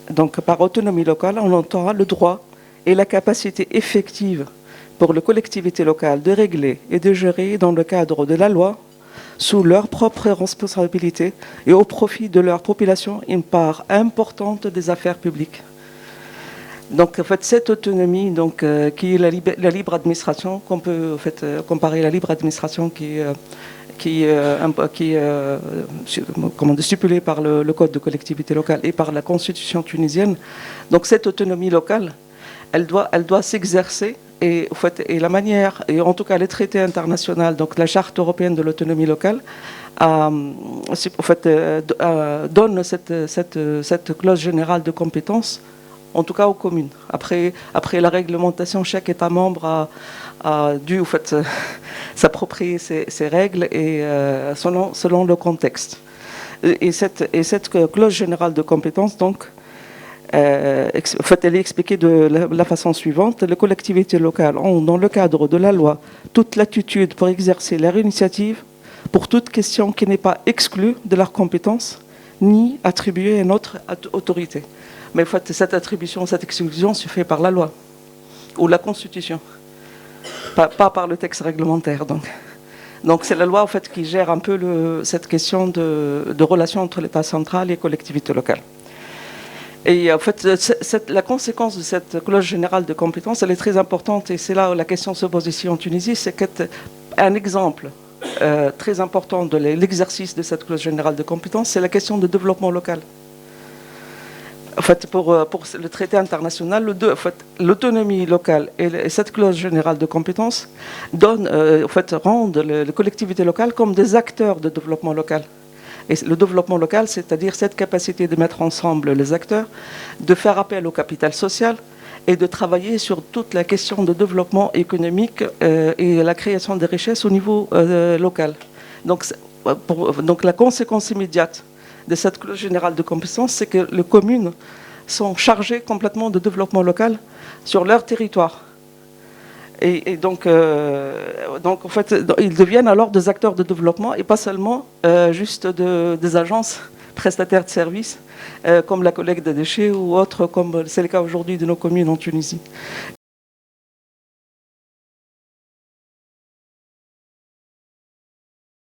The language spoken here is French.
Donc par autonomie locale, on entend le droit et la capacité effective pour les collectivités locales de régler et de gérer dans le cadre de la loi, sous leur propre responsabilité et au profit de leur population, une part importante des affaires publiques. Donc en fait, cette autonomie, donc, qui est la libre administration, qu'on peut en fait, comparer à la libre administration qui est stipulée par le Code de collectivité locale et par la Constitution tunisienne. Donc cette autonomie locale, elle doit s'exercer. Et, en fait, et la manière, et en tout cas les traités internationaux, donc la Charte européenne de l'autonomie locale, en fait, donne cette clause générale de compétence, en tout cas aux communes. Après la réglementation, chaque État membre a dû en fait, s'approprier ces règles et, selon le contexte. Et cette clause générale de compétence, donc, en fait, elle est expliquée de la façon suivante. Les collectivités locales ont, dans le cadre de la loi, toute latitude pour exercer leur initiative pour toute question qui n'est pas exclue de leur compétence, ni attribuée à une autre autorité. Mais en fait, cette attribution, cette exclusion se fait par la loi ou la Constitution, pas par le texte réglementaire. Donc c'est la loi en fait, qui gère un peu cette question de relation entre l'État central et les collectivités locales. Et en fait, la conséquence de cette clause générale de compétence, elle est très importante, et c'est là où la question se pose ici en Tunisie, c'est qu'un exemple très important de l'exercice de cette clause générale de compétence, c'est la question de développement local. En fait, pour le traité international, en fait, l'autonomie locale et cette clause générale de compétence rendent les collectivités locales comme des acteurs de développement local. Et le développement local, c'est-à-dire cette capacité de mettre ensemble les acteurs, de faire appel au capital social et de travailler sur toute la question de développement économique et la création de richesses au niveau local. Donc la conséquence immédiate de cette clause générale de compétence, c'est que les communes sont chargées complètement de développement local sur leur territoire. Et donc, en fait, ils deviennent alors des acteurs de développement et pas seulement juste des agences prestataires de services comme la collecte des déchets ou autres, comme c'est le cas aujourd'hui de nos communes en Tunisie.